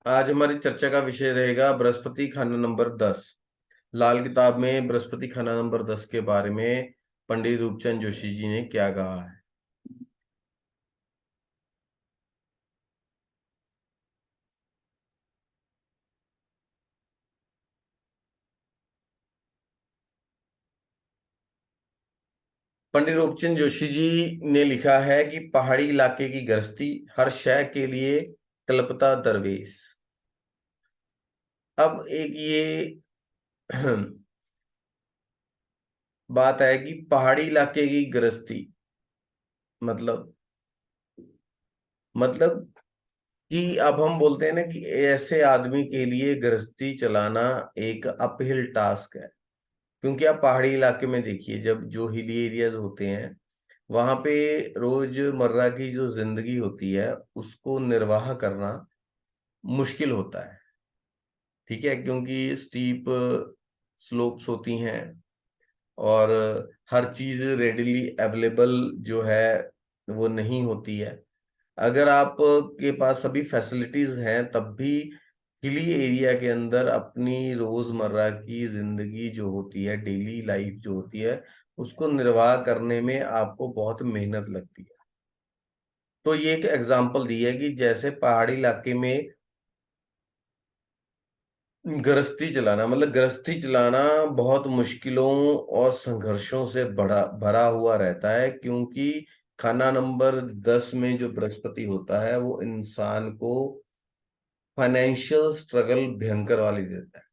आज हमारी चर्चा का विषय रहेगा बृहस्पति खाना नंबर 10। लाल किताब में बृहस्पति खाना नंबर 10 के बारे में पंडित रूपचंद जोशी जी ने क्या कहा है। पंडित रूपचंद जोशी जी ने लिखा है कि पहाड़ी इलाके की गृहस्थी हर शय के लिए कल्पता दरवेश। अब एक ये बात है कि पहाड़ी इलाके की गृहस्थी मतलब मतलब कि अब हम बोलते हैं ना कि ऐसे आदमी के लिए गृहस्थी चलाना एक अपहिल टास्क है। क्योंकि आप पहाड़ी इलाके में देखिए, जब जो हिली एरियाज होते हैं वहां पे रोजमर्रा की जो जिंदगी होती है उसको निर्वाह करना मुश्किल होता है। ठीक है, क्योंकि स्टीप स्लोप्स होती हैं और हर चीज रेडिली अवेलेबल जो है वो नहीं होती है। अगर आप के पास सभी फैसिलिटीज हैं तब भी हिली एरिया के अंदर अपनी रोजमर्रा की जिंदगी जो होती है, डेली लाइफ जो होती है, उसको निर्वाह करने में आपको बहुत मेहनत लगती है। तो ये एक एग्जांपल दी है कि जैसे पहाड़ी इलाके में गृहस्थी चलाना बहुत मुश्किलों और संघर्षों से बड़ा भरा हुआ रहता है, क्योंकि खाना नंबर 10 में जो बृहस्पति होता है वो इंसान को फाइनेंशियल स्ट्रगल भयंकर वाली देता है।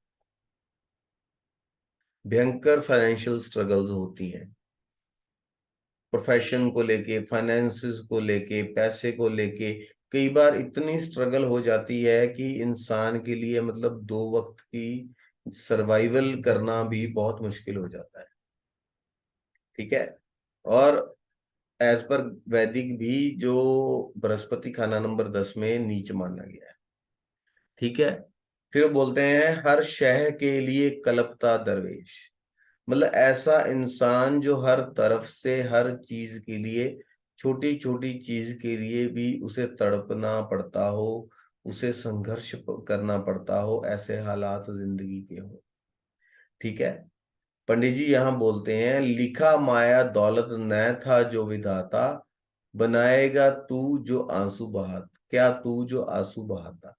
भयंकर फाइनेंशियल स्ट्रगल्स होती हैं, प्रोफेशन को लेके, फाइनेंसेस को लेके, पैसे को लेके। कई बार इतनी स्ट्रगल हो जाती है कि इंसान के लिए मतलब दो वक्त की सर्वाइवल करना भी बहुत मुश्किल हो जाता है। ठीक है। और एज पर वैदिक भी जो बृहस्पति खाना नंबर 10 में नीच माना गया है। ठीक है। फिर वो बोलते हैं हर शह के लिए कलपता दरवेश। मतलब ऐसा इंसान जो हर तरफ से हर चीज के लिए, छोटी छोटी चीज के लिए भी उसे तड़पना पड़ता हो, उसे संघर्ष करना पड़ता हो, ऐसे हालात जिंदगी के हो। ठीक है। पंडित जी यहाँ बोलते हैं लिखा माया दौलत न था जो विधाता, बनाएगा तू जो आंसू बहाता, क्या तू जो आंसू बहाता।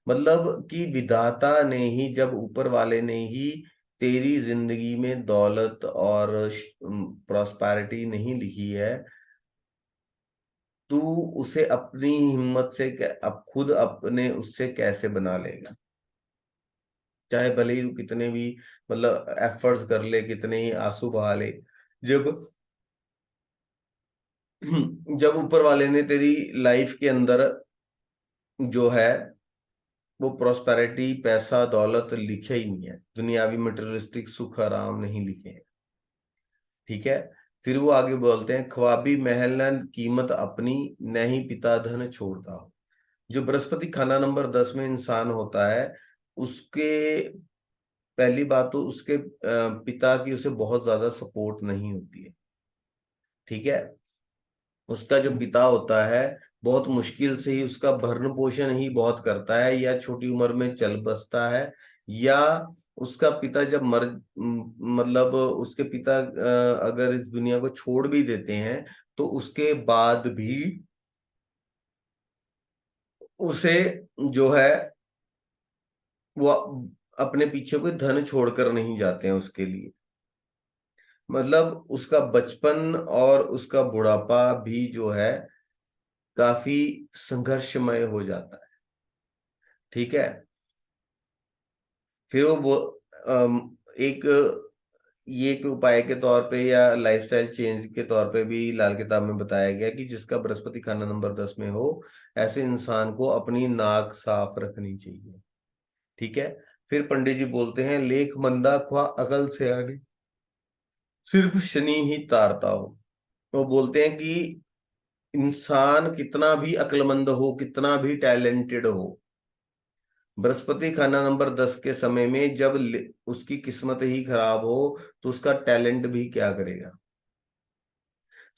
मतलब कि विधाता ने ही, जब ऊपर वाले ने ही तेरी जिंदगी में दौलत और प्रॉस्पैरिटी नहीं लिखी है, तू उसे अपनी हिम्मत से अब खुद अपने उससे कैसे बना लेगा। चाहे भले ही तू कितने भी मतलब एफर्ट्स कर ले, कितने ही आंसू बहा ले, जब जब ऊपर वाले ने तेरी लाइफ के अंदर जो है वो प्रॉस्पेरिटी, पैसा दौलत लिखे ही नहीं है, दुनियावी मटेरियलिस्टिक सुख आराम नहीं लिखे हैं। ठीक है। फिर वो आगे बोलते हैं ख्वाबी महल न कीमत अपनी, न ही पिता धन छोड़ता हो। जो बृहस्पति खाना नंबर 10 में इंसान होता है, उसके पहली बात तो उसके पिता की उसे बहुत ज्यादा सपोर्ट नहीं होती है। ठीक है। उसका जो पिता होता है बहुत मुश्किल से ही उसका भरण पोषण ही बहुत करता है, या छोटी उम्र में चल बसता है, या उसका पिता जब मतलब उसके पिता अगर इस दुनिया को छोड़ भी देते हैं तो उसके बाद भी उसे जो है वो अपने पीछे कोई धन छोड़कर नहीं जाते हैं उसके लिए। मतलब उसका बचपन और उसका बुढ़ापा भी जो है काफी संघर्षमय हो जाता है। ठीक है। फिर एक ये एक उपाय के तौर पे या लाइफस्टाइल चेंज के तौर पे भी लाल किताब में बताया गया कि जिसका बृहस्पति खाना नंबर 10 में हो, ऐसे इंसान को अपनी नाक साफ रखनी चाहिए। ठीक है। फिर पंडित जी बोलते हैं लेख मंदा ख्वा अकल से आगे, सिर्फ शनि ही तारता हो। वो बोलते हैं कि इंसान कितना भी अक्लमंद हो, कितना भी टैलेंटेड हो, बृहस्पति खाना नंबर 10 के समय में जब उसकी किस्मत ही खराब हो तो उसका टैलेंट भी क्या करेगा।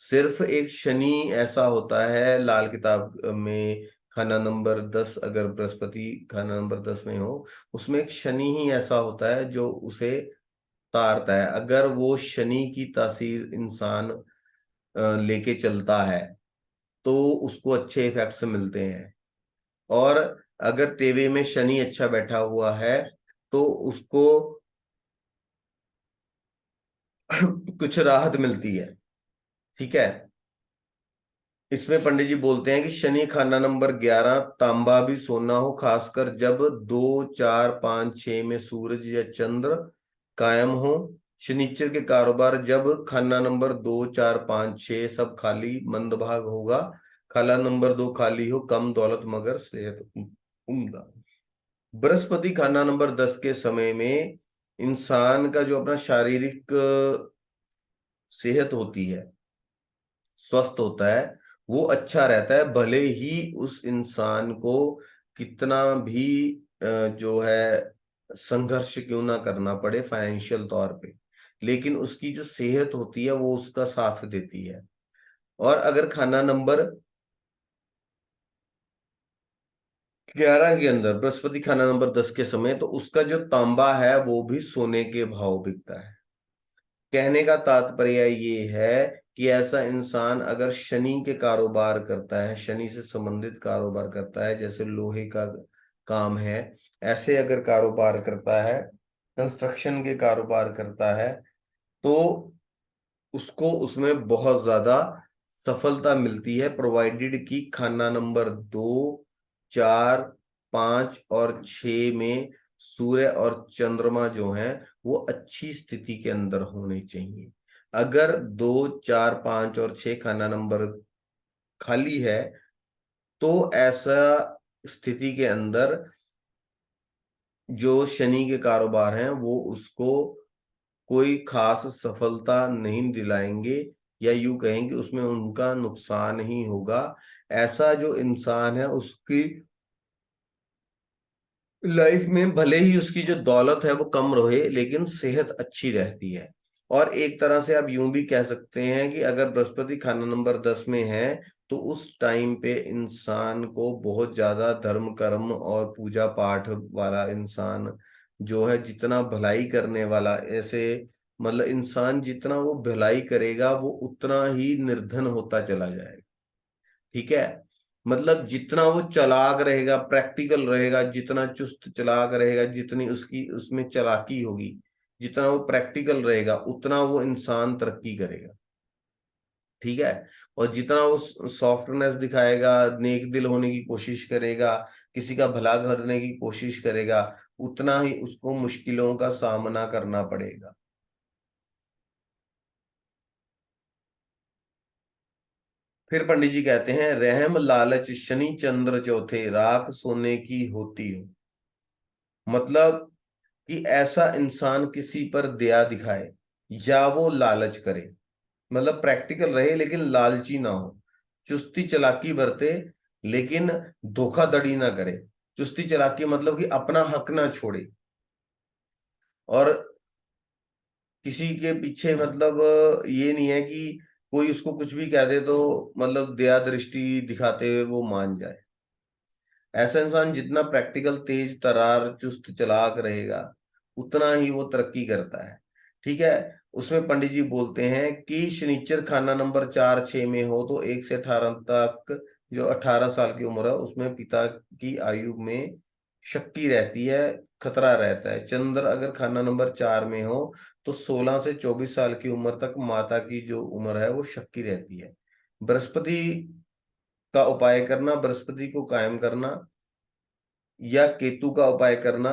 सिर्फ एक शनि ऐसा होता है लाल किताब में खाना नंबर 10 अगर बृहस्पति खाना नंबर 10 में हो, उसमें एक शनि ही ऐसा होता है जो उसे तारता है। अगर वो शनि की तासीर इंसान लेके चलता है तो उसको अच्छे इफेक्ट्स मिलते हैं। और अगर तेवे में शनि अच्छा बैठा हुआ है तो उसको कुछ राहत मिलती है। ठीक है। इसमें पंडित जी बोलते हैं कि शनि खाना नंबर 11 तांबा भी सोना हो, खासकर जब 2 4 5 6 में सूरज या चंद्र कायम हो। शनिचर के कारोबार जब खाना नंबर 2 4 5 6 सब खाली मंद भाग होगा। खाला नंबर 2 खाली हो, कम दौलत मगर सेहत उम्दा। बृहस्पति खाना नंबर 10 के समय में इंसान का जो अपना शारीरिक सेहत होती है, स्वस्थ होता है, वो अच्छा रहता है। भले ही उस इंसान को कितना भी जो है संघर्ष क्यों ना करना पड़े फाइनेंशियल तौर पे, लेकिन उसकी जो सेहत होती है वो उसका साथ देती है। और अगर खाना नंबर 11 के अंदर बृहस्पति खाना नंबर 10 के समय, तो उसका जो तांबा है वो भी सोने के भाव बिकता है। कहने का तात्पर्य ये है कि ऐसा इंसान अगर शनि के कारोबार करता है, शनि से संबंधित कारोबार करता है, जैसे लोहे का काम है, ऐसे अगर कारोबार करता है, कंस्ट्रक्शन के कारोबार करता है, तो उसको उसमें बहुत ज्यादा सफलता मिलती है, प्रोवाइडेड कि खाना नंबर 2 4 5 और 6 में सूर्य और चंद्रमा जो हैं वो अच्छी स्थिति के अंदर होने चाहिए। अगर 2 4 5 और 6 खाना नंबर खाली है तो ऐसा स्थिति के अंदर जो शनि के कारोबार हैं वो उसको कोई खास सफलता नहीं दिलाएंगे, या यूं कहें कि उसमें उनका नुकसान ही होगा। ऐसा जो इंसान है उसकी लाइफ में भले ही उसकी जो दौलत है वो कम रहे लेकिन सेहत अच्छी रहती है। और एक तरह से आप यूं भी कह सकते हैं कि अगर बृहस्पति खाना नंबर 10 में है तो उस टाइम पे इंसान को बहुत ज्यादा धर्म कर्म और पूजा पाठ वाला इंसान जो है, जितना भलाई करने वाला, ऐसे मतलब इंसान जितना वो भलाई करेगा वो उतना ही निर्धन होता चला जाएगा। ठीक है। मतलब जितना वो चालाक रहेगा, प्रैक्टिकल रहेगा, जितना चुस्त चालाक रहेगा, जितनी उसकी उसमें चालाकी होगी, जितना वो प्रैक्टिकल रहेगा उतना वो इंसान तरक्की करेगा। ठीक है। और जितना वो सॉफ्टनेस दिखाएगा, नेक दिल होने की कोशिश करेगा, किसी का भला करने की कोशिश करेगा, उतना ही उसको मुश्किलों का सामना करना पड़ेगा। फिर पंडित जी कहते हैं, रहम लालच शनि चंद्र चौथे राख सोने की होती हो। मतलब कि ऐसा इंसान किसी पर दया दिखाए या वो लालच करे, मतलब प्रैक्टिकल रहे लेकिन लालची ना हो, चुस्ती चालाकी बरते लेकिन धोखाधड़ी ना करे। चुस्ती चालाकी मतलब कि अपना हक ना छोड़े, और किसी के पीछे मतलब ये नहीं है कि कोई उसको कुछ भी कह दे तो मतलब दया दृष्टि दिखाते हुए वो मान जाए। ऐसा इंसान जितना प्रैक्टिकल तेज तरार चुस्त चालाक रहेगा उतना ही वो तरक्की करता है। ठीक है। उसमें पंडित जी बोलते हैं कि शनिचर खाना नंबर 4 6 में हो तो 1 से 18 तक, जो 18 साल की उम्र है उसमें पिता की आयु में शक्ति रहती है, खतरा रहता है। चंद्र अगर खाना नंबर 4 में हो तो 16 से 24 साल की उम्र तक माता की जो उम्र है वो शक्ति रहती है। बृहस्पति का उपाय करना, बृहस्पति को कायम करना, या केतु का उपाय करना,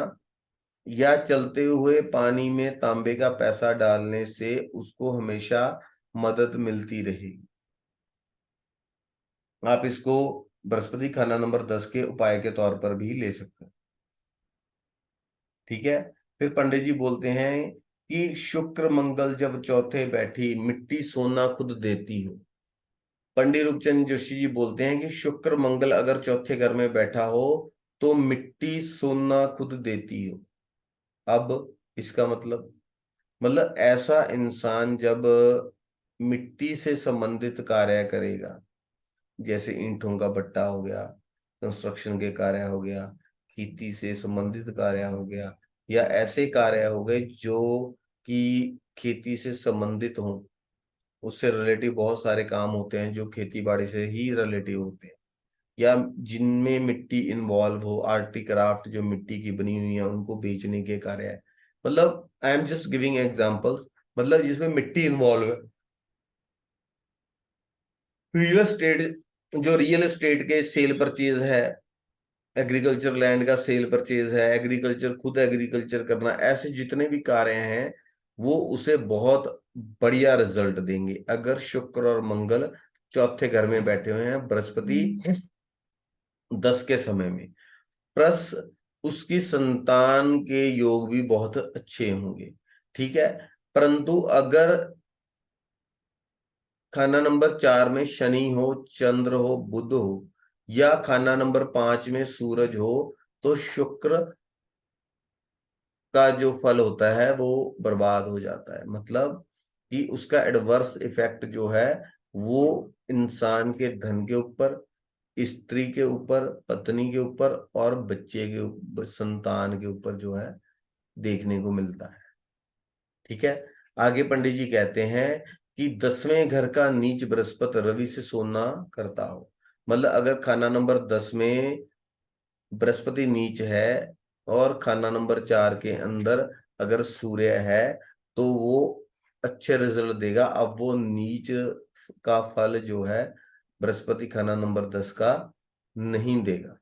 या चलते हुए पानी में तांबे का पैसा डालने से उसको हमेशा मदद मिलती रहेगी। आप इसको बृहस्पति खाना नंबर 10 के उपाय के तौर पर भी ले सकते हैं। ठीक है। फिर पंडित जी बोलते हैं कि शुक्र मंगल जब चौथे बैठी मिट्टी सोना खुद देती हो। पंडित रूपचंद जोशी जी बोलते हैं कि शुक्र मंगल अगर चौथे घर में बैठा हो तो मिट्टी सोना खुद देती हो। अब इसका मतलब ऐसा इंसान जब मिट्टी से संबंधित कार्य करेगा, जैसे ईंटों का भट्टा हो गया, कंस्ट्रक्शन के कार्य हो गया, खेती से संबंधित कार्य हो गया, या ऐसे कार्य हो गए जो कि खेती से संबंधित हों। उससे रिलेटिव बहुत सारे काम होते हैं जो खेती बाड़ी से ही रिलेटिव होते हैं, या जिनमें मिट्टी इन्वॉल्व हो, आर्टी क्राफ्ट जो मिट्टी की बनी हुई है उनको बेचने के कार्य है। मतलब I am just giving examples, मतलब जिसमें मिट्टी इन्वॉल्व है। रियल एस्टेट, जो रियल एस्टेट के सेल परचेज है, एग्रीकल्चर लैंड का सेल परचेज है, एग्रीकल्चर खुद एग्रीकल्चर करना, ऐसे जितने भी कार्य हैं वो उसे बहुत बढ़िया रिजल्ट देंगे अगर शुक्र और मंगल चौथे घर में बैठे हुए हैं, बृहस्पति 10 के समय में। प्लस उसकी संतान के योग भी बहुत अच्छे होंगे। ठीक है। परंतु अगर खाना नंबर 4 में शनि हो, चंद्र हो, बुध हो, या खाना नंबर 5 में सूरज हो, तो शुक्र का जो फल होता है वो बर्बाद हो जाता है। मतलब कि उसका एडवर्स इफेक्ट जो है वो इंसान के धन के ऊपर, स्त्री के ऊपर, पत्नी के ऊपर और बच्चे के ऊपर, संतान के ऊपर जो है देखने को मिलता है। ठीक है। आगे पंडित जी कहते हैं कि 10वें घर का नीच बृहस्पति रवि से सोना करता हो। मतलब अगर खाना नंबर 10 में बृहस्पति नीच है और खाना नंबर 4 के अंदर अगर सूर्य है तो वो अच्छे रिजल्ट देगा। अब वो नीच का फल जो है बृहस्पति खाना नंबर 10 का नहीं देगा।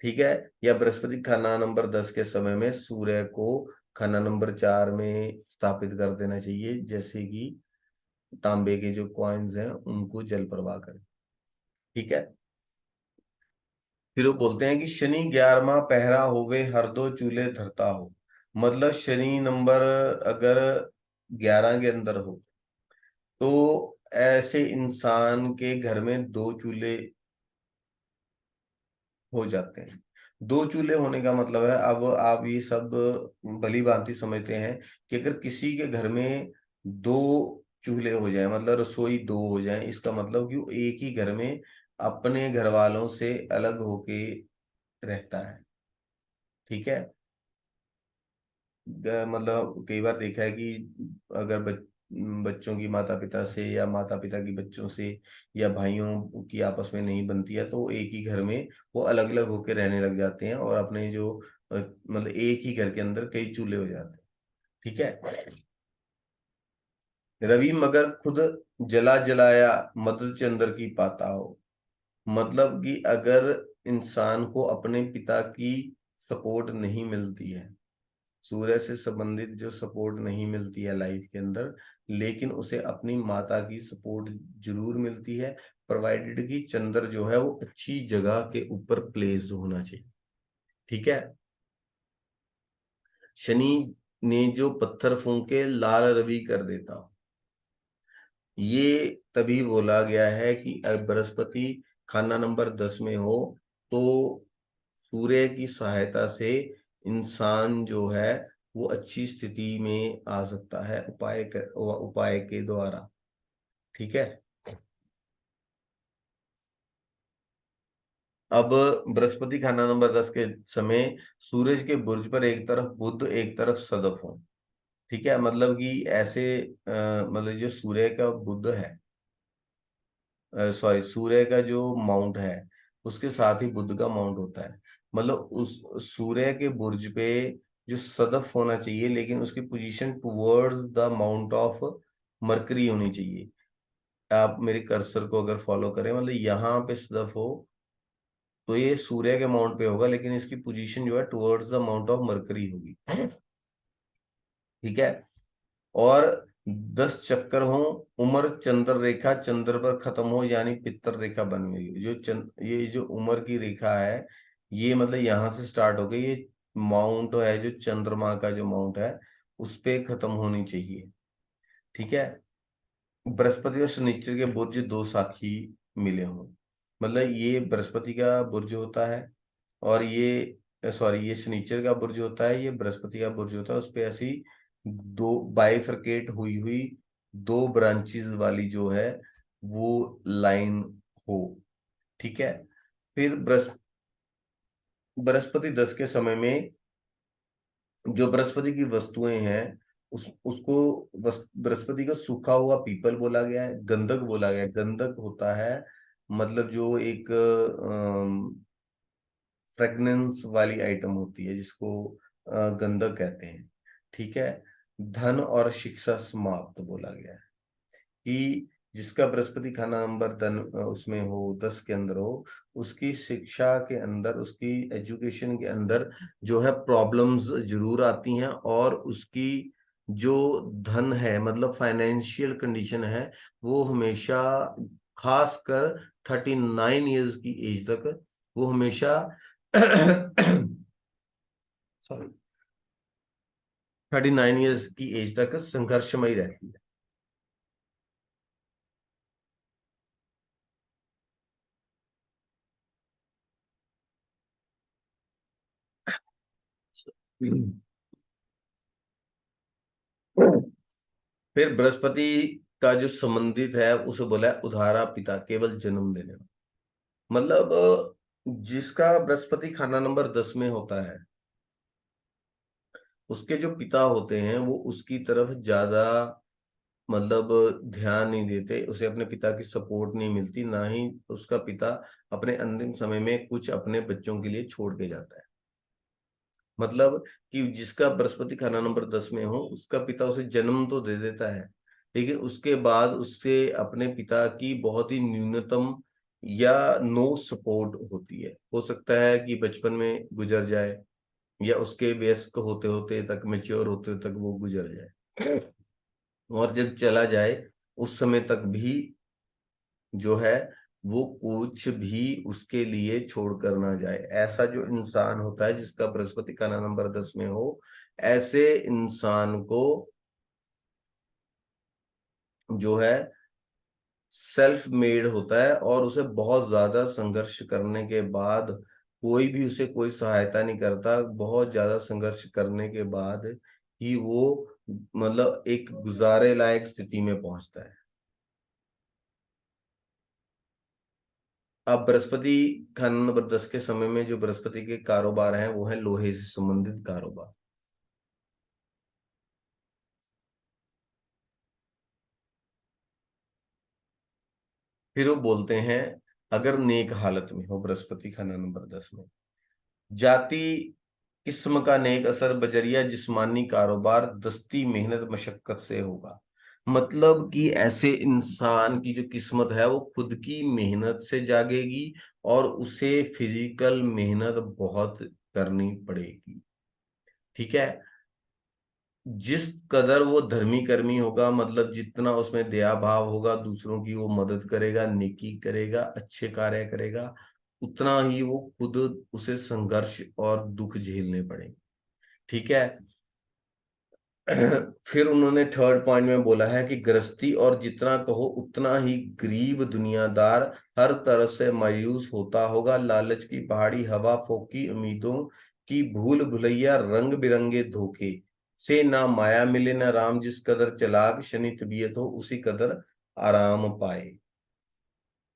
ठीक है। या बृहस्पति खाना नंबर 10 के समय में सूर्य को खाना नंबर 4 में स्थापित कर देना चाहिए, जैसे कि तांबे के जो कॉइन्स हैं उनको जल प्रवाह करें। ठीक है। फिर वो बोलते हैं कि शनि 11वां पहरा होवे हर दो चूल्हे धरता हो। मतलब शनि नंबर अगर 11 के अंदर हो तो ऐसे इंसान के घर में दो चूल्हे हो जाते हैं। दो चूल्हे होने का मतलब है, अब आप ये सब भली भांति समझते हैं कि अगर किसी के घर में दो चूल्हे हो जाए, मतलब रसोई दो हो जाए, इसका मतलब कि वो एक ही घर में अपने घर वालों से अलग होके रहता है। ठीक है। मतलब कई बार देखा है कि अगर बच्चों की माता पिता से, या माता पिता की बच्चों से, या भाइयों की आपस में नहीं बनती है तो एक ही घर में वो अलग अलग होकर रहने लग जाते हैं, और अपने जो मतलब एक ही घर के अंदर कई चूल्हे हो जाते हैं। ठीक है। रवि मगर खुद जला जलाया मदद चंद्र की पाता हो। मतलब कि अगर इंसान को अपने पिता की सपोर्ट नहीं मिलती है, सूर्य से संबंधित जो सपोर्ट नहीं मिलती है लाइफ के अंदर, लेकिन उसे अपनी माता की सपोर्ट जरूर मिलती है, प्रोवाइडेड कि चंद्र जो है वो अच्छी जगह के ऊपर प्लेस्ड होना चाहिए। ठीक है। शनि ने जो पत्थर फूंके लाल रवि कर देता हो। ये तभी बोला गया है कि बृहस्पति खाना नंबर 10 में हो तो सूर्य की सहायता से इंसान जो है वो अच्छी स्थिति में आ सकता है, उपाय के द्वारा। ठीक है। अब बृहस्पति खाना नंबर 10 के समय सूरज के बुर्ज पर एक तरफ बुध एक तरफ सदफ हो। ठीक है। मतलब कि ऐसे मतलब जो सूर्य का बुध है, सॉरी, सूर्य का जो माउंट है उसके साथ ही बुध का माउंट होता है। मतलब उस सूर्य के बुर्ज पे जो सदफ होना चाहिए, लेकिन उसकी position towards the mount of mercury होनी चाहिए। आप मेरे कर्सर को अगर फॉलो करें, मतलब यहाँ पे सदफ हो तो ये सूर्य के माउंट पे होगा, लेकिन इसकी पोजीशन जो है towards the mount of mercury होगी। ठीक है। और 10 चक्कर हो, उम्र चंद्र रेखा चंद्र पर खत्म हो, यानी पितर रेखा बन गई हो। ये जो उम्र की रेखा है ये मतलब यहाँ से स्टार्ट हो गई, ये माउंट है जो चंद्रमा का जो माउंट है उस पे खत्म होनी चाहिए। ठीक है। बृहस्पति और शनिचर के बुर्ज दो साखी मिले हों। मतलब ये बृहस्पति का बुर्ज होता है, और ये सॉरी ये शनिचर का बुर्ज होता है, ये बृहस्पति का बुर्ज होता है। उस पे ऐसी दो बाइफरकेट हुई हुई दो ब्रांचेस वाली जो है वो लाइन हो। ठीक है। फिर बृहस्पति 10 के समय में जो बृहस्पति की वस्तुएं हैं, उसको बृहस्पति का सूखा हुआ पीपल बोला गया है, गंधक बोला गया है। गंधक होता है मतलब जो एक फ्रेगनेंस वाली आइटम होती है, जिसको गंधक कहते हैं। ठीक है। धन और शिक्षा समाप्त बोला गया है कि जिसका बृहस्पति खाना नंबर उसमें हो, 10 के अंदर हो, उसकी शिक्षा के अंदर, उसकी एजुकेशन के अंदर जो है प्रॉब्लम्स जरूर आती हैं, और उसकी जो धन है मतलब फाइनेंशियल कंडीशन है, वो हमेशा, खासकर 39 ईयर्स की एज तक, वो हमेशा सॉरी 39 ईयर्स की एज तक संघर्षमयी रहती है। फिर बृहस्पति का जो संबंधित है उसे बोला है उधारा पिता, केवल जन्म देने वाला। मतलब जिसका बृहस्पति खाना नंबर 10 में होता है, उसके जो पिता होते हैं वो उसकी तरफ ज्यादा मतलब ध्यान नहीं देते, उसे अपने पिता की सपोर्ट नहीं मिलती, ना ही उसका पिता अपने अंतिम समय में कुछ अपने बच्चों के लिए छोड़ के जाता है। मतलब कि जिसका बृहस्पति खाना नंबर 10 में हो, उसका पिता उसे जन्म तो दे देता है, लेकिन उसके बाद उससे अपने पिता की बहुत ही न्यूनतम या नो सपोर्ट होती है। हो सकता है कि बचपन में गुजर जाए, या उसके वयस्क होते होते तक, मेच्योर होते तक वो गुजर जाए, और जब चला जाए उस समय तक भी जो है वो कुछ भी उसके लिए छोड़ कर ना जाए। ऐसा जो इंसान होता है जिसका बृहस्पति का नंबर 10 में हो, ऐसे इंसान को जो है सेल्फ मेड होता है, और उसे बहुत ज्यादा संघर्ष करने के बाद, कोई भी उसे कोई सहायता नहीं करता, बहुत ज्यादा संघर्ष करने के बाद ही वो मतलब एक गुजारे लायक स्थिति में पहुंचता है। अब बृहस्पति खाना नंबर 10 के समय में जो बृहस्पति के कारोबार हैं वो है लोहे से संबंधित कारोबार। फिर वो बोलते हैं, अगर नेक हालत में हो बृहस्पति खाना नंबर 10 में, जाति किस्म का नेक असर बजरिया जिस्मानी कारोबार दस्ती मेहनत मशक्कत से होगा। मतलब कि ऐसे इंसान की जो किस्मत है वो खुद की मेहनत से जागेगी, और उसे फिजिकल मेहनत बहुत करनी पड़ेगी। ठीक है। जिस कदर वो धर्मी कर्मी होगा, मतलब जितना उसमें दया भाव होगा, दूसरों की वो मदद करेगा, नेकी करेगा, अच्छे कार्य करेगा, उतना ही वो खुद, उसे संघर्ष और दुख झेलने पड़ेंगे। ठीक है। फिर उन्होंने थर्ड पॉइंट में बोला है कि गृहस्थी और जितना कहो उतना ही गरीब दुनियादार हर तरह से मायूस होता होगा। लालच की पहाड़ी हवा, फोकी उम्मीदों की भूल भुलैया, रंग बिरंगे धोखे से ना माया मिले ना राम। जिस कदर चलाक शनि तबीयत हो उसी कदर आराम पाए।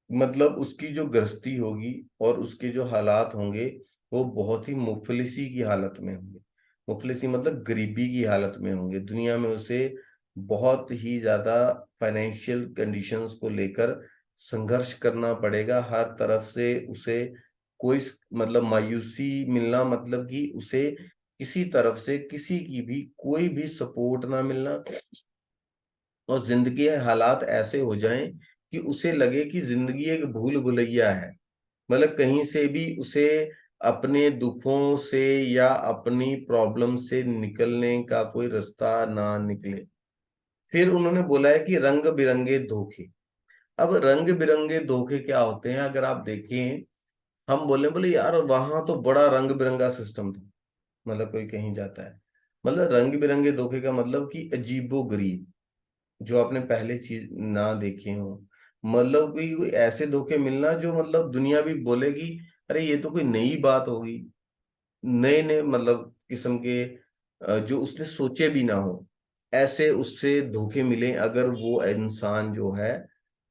मतलब उसकी जो गृहस्थी होगी और उसके जो हालात होंगे, वो बहुत ही मुफलिसी की हालत में होंगे। मुफलिसी मतलब गरीबी की हालत में होंगे। दुनिया में उसे बहुत ही ज्यादा फाइनेंशियल कंडीशंस को लेकर संघर्ष करना पड़ेगा। हर तरफ से उसे कोई मतलब मायूसी मिलना, मतलब कि उसे किसी तरफ से किसी की भी कोई भी सपोर्ट ना मिलना, और जिंदगी के हालात ऐसे हो जाएं कि उसे लगे कि जिंदगी एक भूल भुलैया है। मतलब कहीं से भी उसे अपने दुखों से या अपनी प्रॉब्लम से निकलने का कोई रास्ता ना निकले। फिर उन्होंने बोला है कि रंग बिरंगे धोखे। अब रंग बिरंगे धोखे क्या होते हैं, अगर आप देखें, हम बोले बोले यार वहां तो बड़ा रंग बिरंगा सिस्टम था। मतलब कोई कहीं जाता है, मतलब रंग बिरंगे धोखे का मतलब कि अजीबो गरीब, जो आपने पहले चीज ना देखे हो। मतलब कोई ऐसे धोखे मिलना जो मतलब दुनिया भी बोलेगी अरे ये तो कोई नई बात होगी, नए नए मतलब किस्म के, जो उसने सोचे भी ना हो, ऐसे उससे धोखे मिले। अगर वो इंसान जो है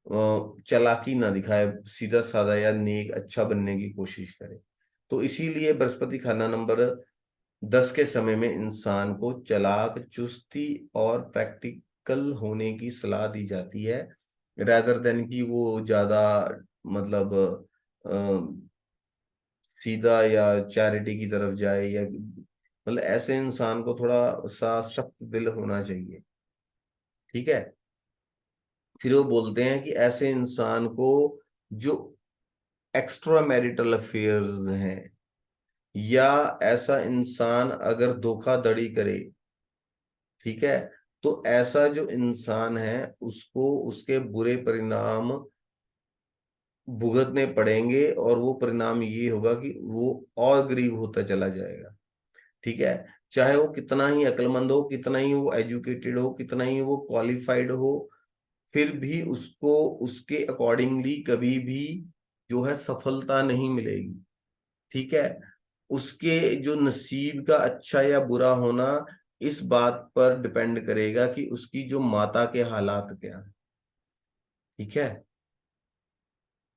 चालाकी ना दिखाए, सीधा साधा या नेक अच्छा बनने की कोशिश करे, तो इसीलिए बृहस्पति खाना नंबर 10 के समय में इंसान को चालाक, चुस्ती और प्रैक्टिकल होने की सलाह दी जाती है, rather देन कि वो ज्यादा मतलब सीधा या चैरिटी की तरफ जाए, या मतलब ऐसे इंसान को थोड़ा सा सख्त दिल होना चाहिए। ठीक है। फिर वो बोलते हैं कि ऐसे इंसान को जो एक्स्ट्रा मैरिटल अफेयर्स हैं, या ऐसा इंसान अगर धोखाधड़ी करे, ठीक है, तो ऐसा जो इंसान है उसको उसके बुरे परिणाम भुगतने पड़ेंगे, और वो परिणाम ये होगा कि वो और गरीब होता चला जाएगा। ठीक है। चाहे वो कितना ही अक्लमंद हो, कितना ही वो एजुकेटेड हो, कितना ही वो क्वालिफाइड हो, फिर भी उसको उसके अकॉर्डिंगली कभी भी जो है सफलता नहीं मिलेगी। ठीक है। उसके जो नसीब का अच्छा या बुरा होना इस बात पर डिपेंड करेगा कि उसकी जो माता के हालात क्या है। ठीक है।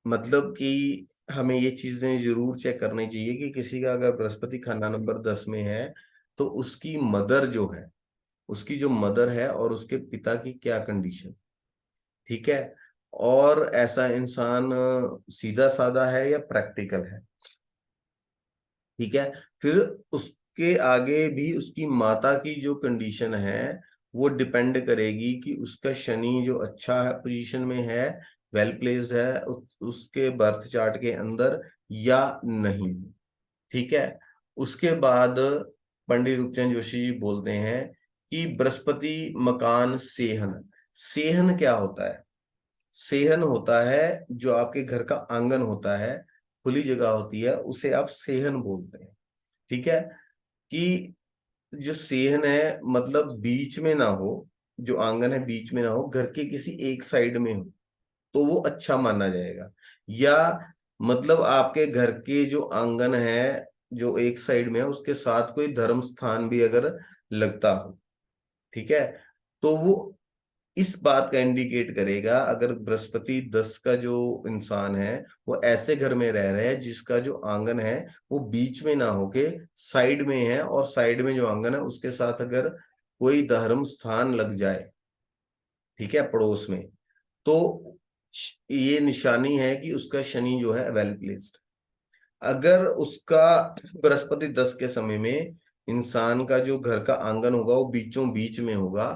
मतलब कि हमें ये चीजें जरूर चेक करनी चाहिए कि किसी का अगर बृहस्पति खाना नंबर 10 में है, तो उसकी मदर जो है, उसकी जो मदर है और उसके पिता की क्या कंडीशन। ठीक है। और ऐसा इंसान सीधा साधा है या प्रैक्टिकल है। ठीक है। फिर उसके आगे भी उसकी माता की जो कंडीशन है वो डिपेंड करेगी कि उसका शनि जो अच्छा है, पोजीशन में है, वेल प्लेस्ड है उसके बर्थ चार्ट के अंदर या नहीं। ठीक है। उसके बाद पंडित रूपचंद जोशी जी बोलते हैं कि बृहस्पति मकान सेहन। सेहन क्या होता है? सेहन होता है जो आपके घर का आंगन होता है, खुली जगह होती है, उसे आप सेहन बोलते हैं। ठीक है। कि जो सेहन है मतलब बीच में ना हो, जो आंगन है बीच में ना हो, घर के किसी एक साइड में हो, तो वो अच्छा माना जाएगा। या मतलब आपके घर के जो आंगन है जो एक साइड में है उसके साथ कोई धर्म स्थान भी अगर लगता हो, ठीक है, तो वो इस बात का इंडिकेट करेगा, अगर बृहस्पति 10 का जो इंसान है वो ऐसे घर में रह रहा है जिसका जो आंगन है वो बीच में ना होके साइड में है, और साइड में जो आंगन है उसके साथ अगर कोई धर्म स्थान लग जाए, ठीक है, पड़ोस में, तो ये निशानी है कि उसका शनि जो है वेल प्लेस्ड। अगर उसका बृहस्पति 10 के समय में इंसान का जो घर का आंगन होगा वो बीचों बीच में होगा,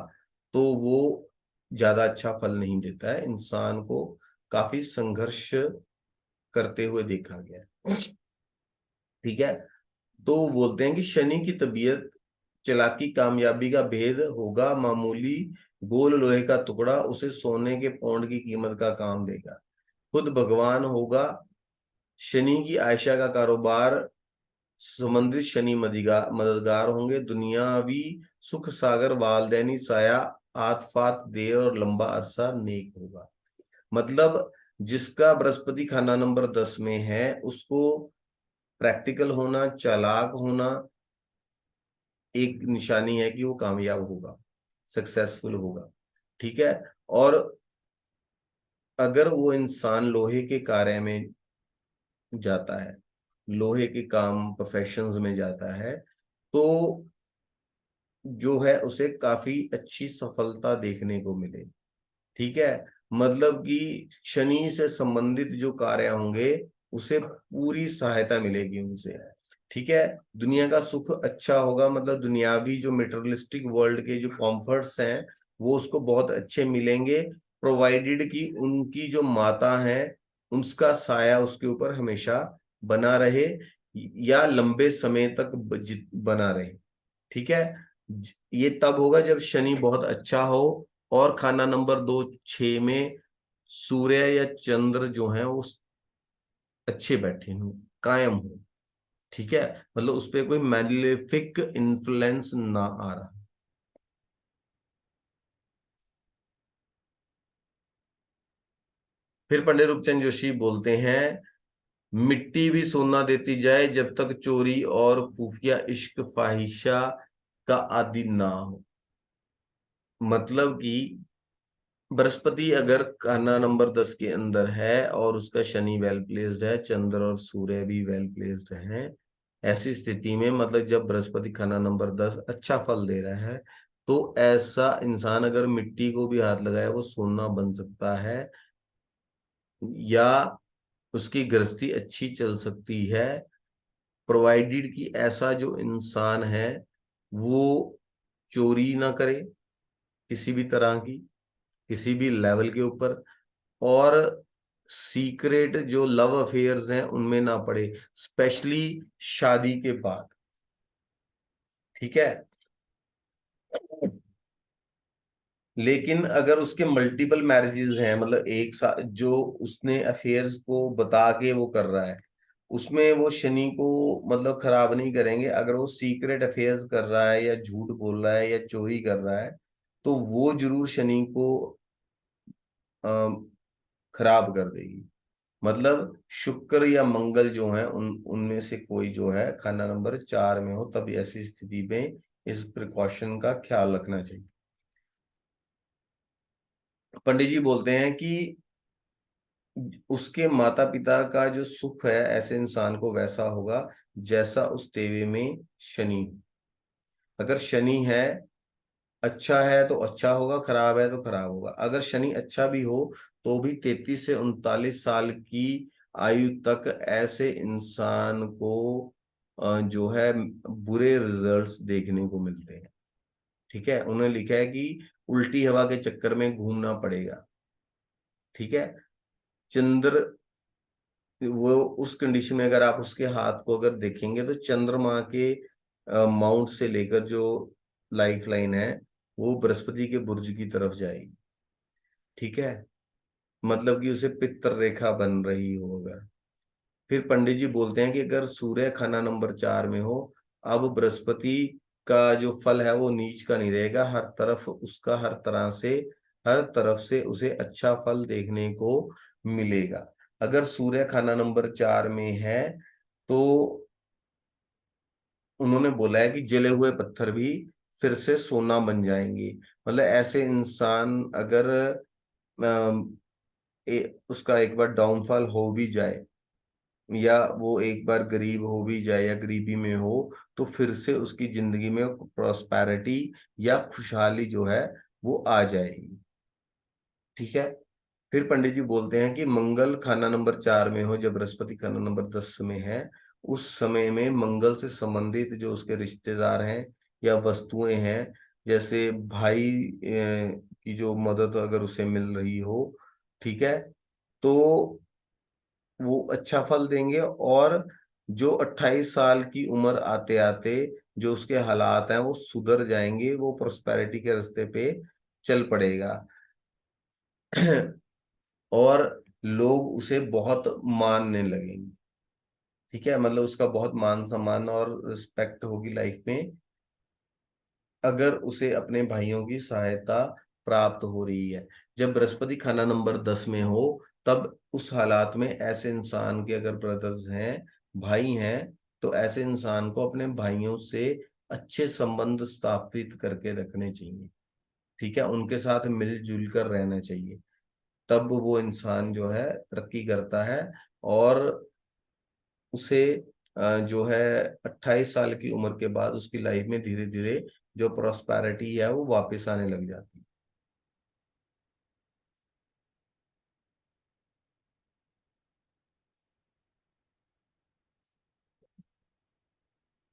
तो वो ज्यादा अच्छा फल नहीं देता है, इंसान को काफी संघर्ष करते हुए देखा गया है। ठीक है। तो वो बोलते हैं कि शनि की तबीयत चालाकी कामयाबी का भेद होगा, मामूली गोल लोहे का टुकड़ा उसे सोने के पौंड की कीमत का काम देगा, खुद भगवान होगा। शनि की आयशा का कारोबार संबंधित शनि मददगार होंगे, दुनियावी सुख सागर वालदैनी साया आतफात देर और लंबा अरसा नेक होगा। मतलब जिसका बृहस्पति खाना नंबर 10 में है उसको प्रैक्टिकल होना, चालाक होना एक निशानी है कि वो कामयाब होगा, सक्सेसफुल होगा। ठीक है। और अगर वो इंसान लोहे के कार्य में जाता है, लोहे के काम प्रोफेशंस में जाता है, तो जो है उसे काफी अच्छी सफलता देखने को मिले। ठीक है। मतलब कि शनि से संबंधित जो कार्य होंगे उसे पूरी सहायता मिलेगी उनसे। ठीक है। दुनिया का सुख अच्छा होगा, मतलब दुनियावी जो मेटेरियलिस्टिक वर्ल्ड के जो कॉम्फर्ट्स हैं वो उसको बहुत अच्छे मिलेंगे, प्रोवाइडेड कि उनकी जो माता है उसका साया उसके ऊपर हमेशा बना रहे, या लंबे समय तक बना रहे। ठीक है। ये तब होगा जब शनि बहुत अच्छा हो, और खाना नंबर 2 6 में सूर्य या चंद्र जो है वो अच्छे बैठे हों, कायम हो। ठीक है। मतलब उस पर कोई मैलेफिक इन्फ्लुएंस ना आ रहा। फिर पंडित रूपचंद जोशी बोलते हैं, मिट्टी भी सोना देती जाए जब तक चोरी और खुफिया इश्क फाहिशा का आदि ना हो। मतलब कि बृहस्पति अगर खाना नंबर 10 के अंदर है और उसका शनि वेल प्लेस्ड है, चंद्र और सूर्य भी वेल प्लेस्ड हैं, ऐसी स्थिति में मतलब जब बृहस्पति खाना नंबर 10 अच्छा फल दे रहा है, तो ऐसा इंसान अगर मिट्टी को भी हाथ लगाए वो सोना बन सकता है, या उसकी गृहस्थी अच्छी चल सकती है, प्रोवाइडेड कि ऐसा जो इंसान है वो चोरी ना करे किसी भी तरह की, किसी भी लेवल के ऊपर, और सीक्रेट जो लव अफेयर्स हैं उनमें ना पड़े, स्पेशली शादी के बाद। ठीक है। लेकिन अगर उसके मल्टीपल मैरिजेस हैं, मतलब एक साथ जो उसने अफेयर्स को बता के वो कर रहा है, उसमें वो शनि को मतलब खराब नहीं करेंगे। अगर वो सीक्रेट अफेयर्स कर रहा है या झूठ बोल रहा है या चोरी कर रहा है, तो वो जरूर शनि को खराब कर देगी। मतलब शुक्र या मंगल जो है उनमें से कोई जो है खाना नंबर 4 में हो, तब ऐसी स्थिति में इस प्रिकॉशन का ख्याल रखना चाहिए। पंडित जी बोलते हैं कि उसके माता पिता का जो सुख है ऐसे इंसान को वैसा होगा जैसा उस तेवे में शनि। अगर शनि है, अच्छा है तो अच्छा होगा, खराब है तो खराब होगा। अगर शनि अच्छा भी हो तो भी 33 से 39 साल की आयु तक ऐसे इंसान को जो है बुरे रिजल्ट्स देखने को मिलते हैं। ठीक है, उन्होंने लिखा है कि उल्टी हवा के चक्कर में घूमना पड़ेगा। ठीक है। चंद्र, वो उस कंडीशन में अगर आप उसके हाथ को अगर देखेंगे तो चंद्रमा के माउंट से लेकर जो लाइफ लाइन है वो बृहस्पति के बुर्ज की तरफ जाएगी। ठीक है, मतलब कि उसे पित्तर रेखा बन रही होगा। फिर पंडित जी बोलते हैं कि अगर सूर्य खाना नंबर 4 में हो, अब बृहस्पति का जो फल है वो नीच का नहीं रहेगा, हर तरफ उसका हर तरफ से उसे अच्छा फल देखने को मिलेगा। अगर सूर्य खाना नंबर 4 में है तो उन्होंने बोला है कि जले हुए पत्थर भी फिर से सोना बन जाएंगे। मतलब ऐसे इंसान अगर उसका एक बार डाउनफॉल हो भी जाए, या वो एक बार गरीब हो भी जाए या गरीबी में हो, तो फिर से उसकी जिंदगी में प्रॉस्पेरिटी या खुशहाली जो है वो आ जाएगी। ठीक है। फिर पंडित जी बोलते हैं कि मंगल खाना नंबर 4 में हो जब बृहस्पति खाना नंबर 10 में है, उस समय में मंगल से संबंधित जो उसके रिश्तेदार हैं या वस्तुएं हैं, जैसे भाई की जो मदद अगर उसे मिल रही हो, ठीक है, तो वो अच्छा फल देंगे। और जो 28 साल की उम्र आते आते जो उसके हालात हैं वो सुधर जाएंगे, वो प्रोस्पेरिटी के रास्ते पे चल पड़ेगा। और लोग उसे बहुत मानने लगेंगे। ठीक है, मतलब उसका बहुत मान सम्मान और रिस्पेक्ट होगी लाइफ में, अगर उसे अपने भाइयों की सहायता प्राप्त हो रही है। जब बृहस्पति खाना नंबर 10 में हो, तब उस हालात में ऐसे इंसान के अगर ब्रदर्स हैं, भाई हैं, तो ऐसे इंसान को अपने भाइयों से अच्छे संबंध स्थापित करके रखने चाहिए। ठीक है, उनके साथ मिलजुल कर रहना चाहिए। तब वो इंसान जो है तरक्की करता है, और उसे जो है 28 साल की उम्र के बाद उसकी लाइफ में धीरे धीरे जो प्रॉस्पेरिटी है वो वापस आने लग जाती है।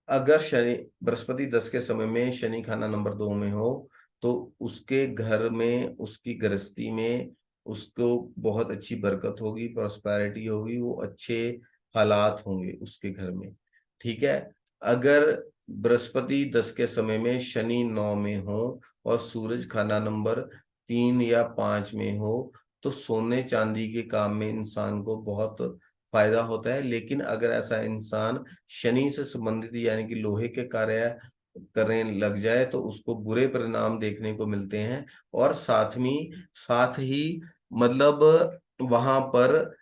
अगर शनि बृहस्पति 10 के समय में शनि खाना नंबर 2 में हो, तो उसके घर में, उसकी गृहस्थी में उसको बहुत अच्छी बरकत होगी, प्रॉस्पेरिटी होगी, वो अच्छे हालात होंगे उसके घर में। ठीक है। अगर बृहस्पति 10 के समय में शनि 9 में हो और सूरज खाना नंबर 3 या 5 में हो, तो सोने चांदी के काम में इंसान को बहुत फायदा होता है। लेकिन अगर ऐसा इंसान शनि से संबंधित यानी कि लोहे के कार्य करने लग जाए तो उसको बुरे परिणाम देखने को मिलते हैं। और साथ ही मतलब वहां पर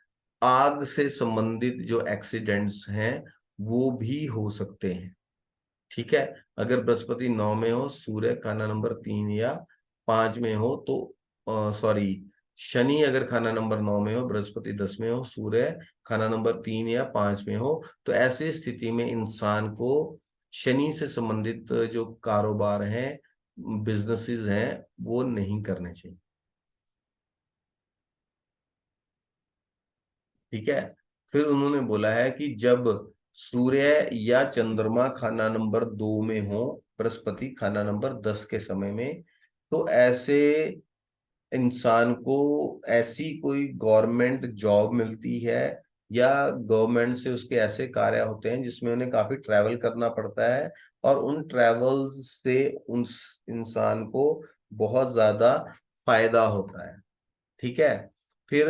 आग से संबंधित जो एक्सीडेंट्स हैं वो भी हो सकते हैं। ठीक है। अगर बृहस्पति 9 में हो, सूर्य खाना नंबर 3 या 5 में हो, तो सॉरी, शनि अगर खाना नंबर 9 में हो, बृहस्पति 10 में हो, सूर्य खाना नंबर 3 या 5 में हो, तो ऐसी स्थिति में इंसान को शनि से संबंधित जो कारोबार हैं, बिजनेसेस हैं, वो नहीं करने चाहिए। ठीक है। फिर उन्होंने बोला है कि जब सूर्य या चंद्रमा खाना नंबर 2 में हो, बृहस्पति खाना नंबर 10 के समय में, तो ऐसे इंसान को ऐसी कोई गवर्नमेंट जॉब मिलती है, या गवर्नमेंट से उसके ऐसे कार्य होते हैं जिसमें उन्हें काफी ट्रैवल करना पड़ता है, और उन ट्रैवल से उन इंसान को बहुत ज्यादा फायदा होता है। ठीक है। फिर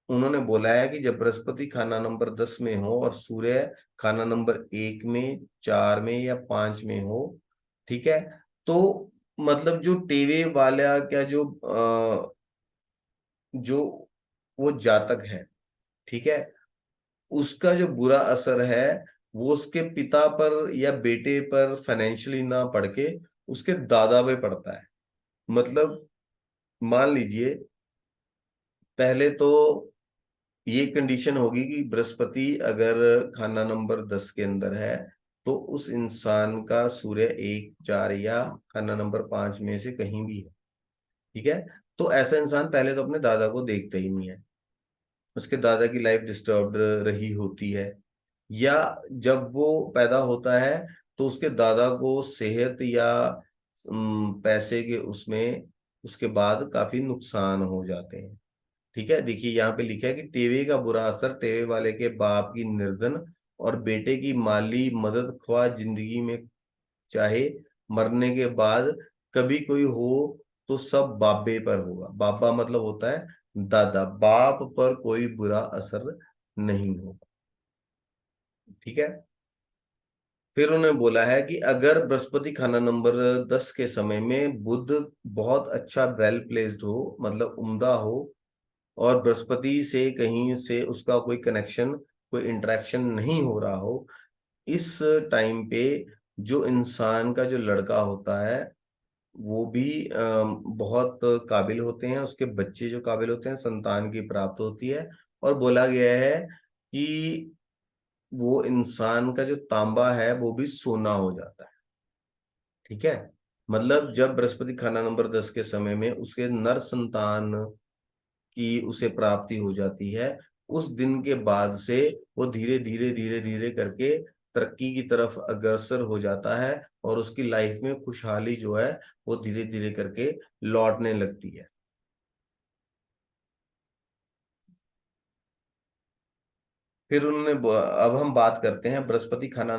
उन्होंने बोला है कि जब बृहस्पति खाना नंबर 10 में हो और सूर्य खाना नंबर 1 में, 4 में या 5 में हो, ठीक है, तो मतलब जो टीवी वाला क्या, जो वो जातक है, ठीक है, उसका जो बुरा असर है वो उसके पिता पर या बेटे पर फाइनेंशियली ना पड़ के उसके दादा पे पड़ता है। मतलब मान लीजिए, पहले तो ये कंडीशन होगी कि बृहस्पति अगर खाना नंबर 10 के अंदर है, तो उस इंसान का सूर्य 1, 4 या खाना नंबर 5 में से कहीं भी है। ठीक है। तो ऐसा इंसान पहले तो अपने दादा को देखता ही नहीं है, उसके दादा की लाइफ डिस्टर्ब्ड रही होती है, या जब वो पैदा होता है तो उसके दादा को सेहत या पैसे के उसमें उसके बाद काफी नुकसान हो जाते हैं। ठीक है। देखिए यहाँ पे लिखा है कि टीवी का बुरा असर टीवी वाले के बाप की निर्धन और बेटे की माली मदद ख्वाह जिंदगी में, चाहे मरने के बाद कभी कोई हो, तो सब बाबे पर होगा। बाबा मतलब होता है दादा, बाप पर कोई बुरा असर नहीं होगा। ठीक है। फिर उन्होंने बोला है कि अगर बृहस्पति खाना नंबर 10 के समय में बुध बहुत अच्छा वेल प्लेस्ड हो, मतलब उम्दा हो, और बृहस्पति से कहीं से उसका कोई कनेक्शन, कोई इंटरेक्शन नहीं हो रहा हो, इस टाइम पे जो इंसान का जो लड़का होता है वो भी बहुत काबिल होते हैं, उसके बच्चे जो काबिल होते हैं, संतान की प्राप्त होती है। और बोला गया है कि वो इंसान का जो तांबा है वो भी सोना हो जाता है। ठीक है। मतलब जब बृहस्पति खाना नंबर 10 के समय में उसके नर संतान की उसे प्राप्ति हो जाती है, उस दिन के बाद से वो धीरे धीरे धीरे धीरे करके तरक्की की तरफ अग्रसर हो जाता है, और उसकी लाइफ में खुशहाली जो है वो धीरे धीरे करके लौटने लगती है। फिर उन्होंने अब हम बात करते हैं बृहस्पति खाना